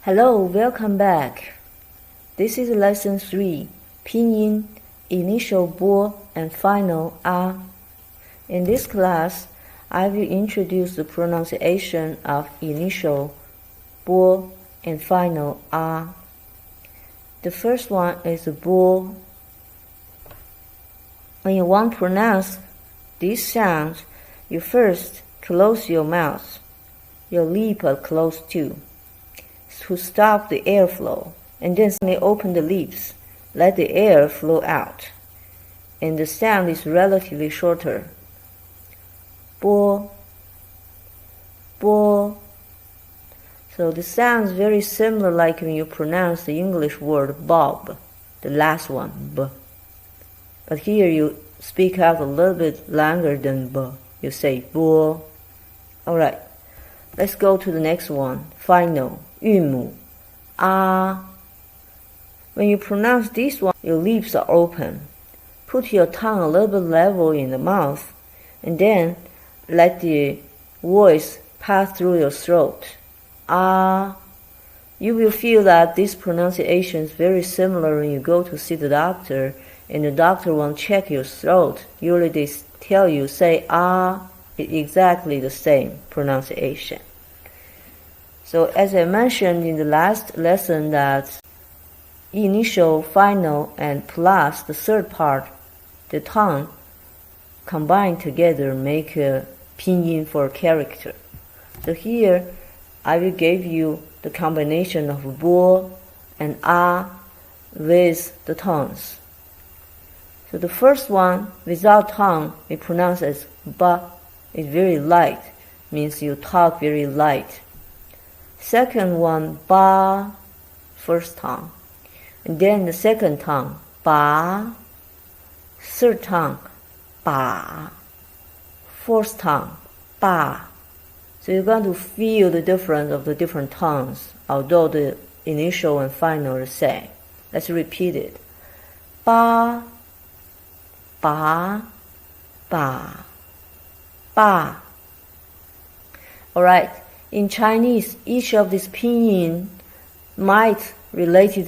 Hello, welcome back. This is lesson 3, Pinyin, initial b and final a. In this class, I will introduce the pronunciation of initial b and final a. The first one is b. When you want to pronounce these sounds, you first close your mouth. Your lips are closed too, to stop the airflow, and then open the lips, let the air flow out, and the sound is relatively shorter. Bo, bo. So the sound is very similar like when you pronounce the English word Bob, the last one, b. But here you speak out a little bit longer than b. You say bo. Alright, let's go to the next one, final, 韵母 a. When you pronounce this one, your lips are open. Put your tongue a little bit level in the mouth, and then let the voice pass through your throat. A. You will feel that this pronunciation is very similar when you go to see the doctor, and the doctor won't check your throat. Usually they tell you, say a. It's exactly the same pronunciation. So as I mentioned in the last lesson that initial, final, and plus the third part, the tongue, combined together make a pinyin for a character. So here I will give you the combination of bo and a with the tongues. So the first one, without tongue, we pronounce as ba. It's very light, means you talk very light. Second one, ba, first tongue. And then the second tongue, ba. Third tongue, ba. Fourth tongue, ba. So you're going to feel the difference of the different tongues, although the initial and final are the same. Let's repeat it. Ba, ba, ba, ba. Alright. In Chinese, each of these pinyin might relate to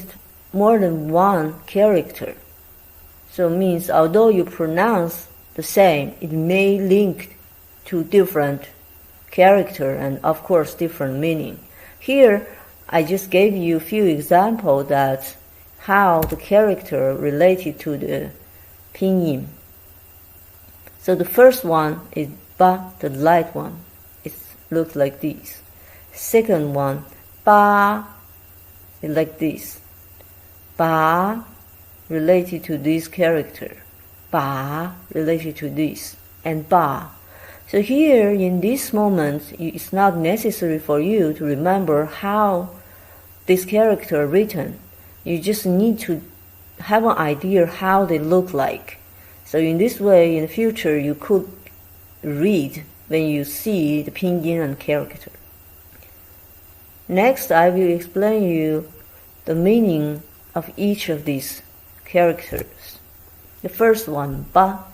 more than one character. So it means although you pronounce the same, it may link to different character and of course different meaning. Here, I just gave you a few examples that how the character related to the pinyin. So the first one is ba, the light one. Looks like this. Second one, ba, is like this. Ba related to this character. Ba related to this. And ba. So here in this moment, it's not necessary for you to remember how this character are written. You just need to have an idea how they look like. So in this way, in the future, you could read when you see the pinyin and character. Next, I will explain you the meaning of each of these characters. The first one, ba,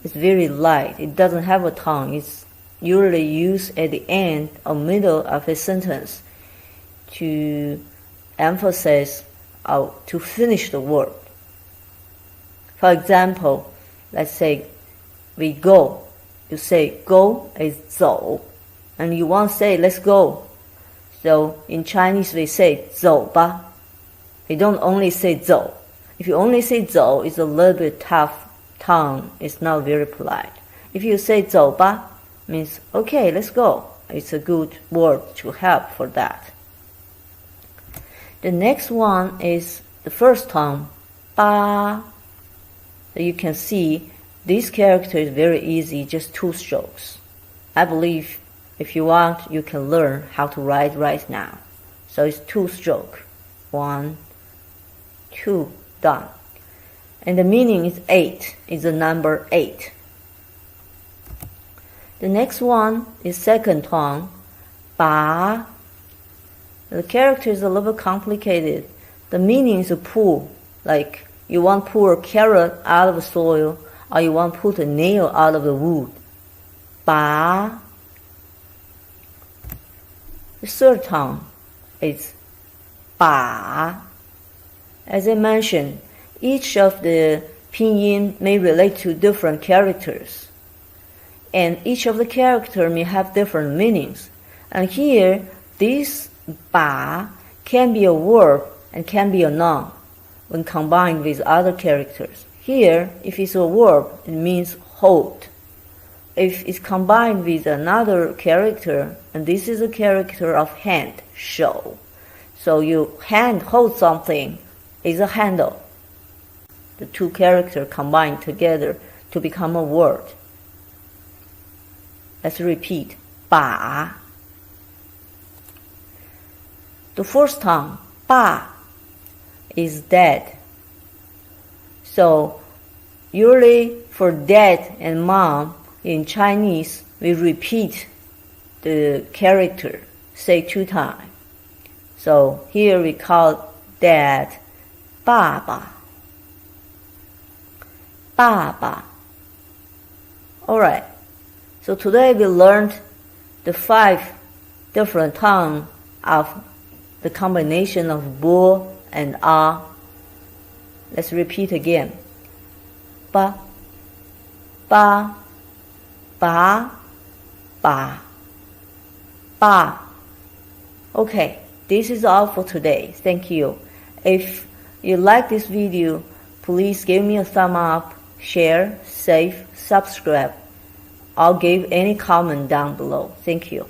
is very light. It doesn't have a tongue. It's usually used at the end or middle of a sentence to emphasize or to finish the word. For example, let's say we go. You say go is 走, and you want to say let's go. So in Chinese we say 走吧. We don't only say 走. If you only say 走, it's a little bit tough tongue. It's not very polite. If you say 走吧, means okay, let's go. It's a good word to help for that. The next one is the first tongue, ba. So you can see this character is very easy, just 2 strokes. I believe if you want, you can learn how to write right now. So it's 2 stroke. 1, 2, done. And the meaning is 8, is the number 8. The next one is second tongue, ba. The character is a little bit complicated. The meaning is to pull, like you want to pull a carrot out of the soil, or you want to put a nail out of the wood. The third tongue is 把. As I mentioned, each of the pinyin may relate to different characters, and each of the characters may have different meanings. And here, this ba can be a verb and can be a noun when combined with other characters. Here, if it's a verb, it means hold. If it's combined with another character, and this is a character of hand, 手. So you hand hold something is a handle. The two characters combined together to become a word. Let's repeat. 把. The first tongue, 爸, is dad. So usually for dad and mom in Chinese, we repeat the character, say 2 times. So here we call dad 爸爸. 爸爸. Alright, so today we learned the 5 different tongues of the combination of b and a. Let's repeat again. Ba, ba, ba, ba, ba. Okay, this is all for today. Thank you. If you like this video, please give me a thumb up, share, save, subscribe. I'll give any comment down below. Thank you.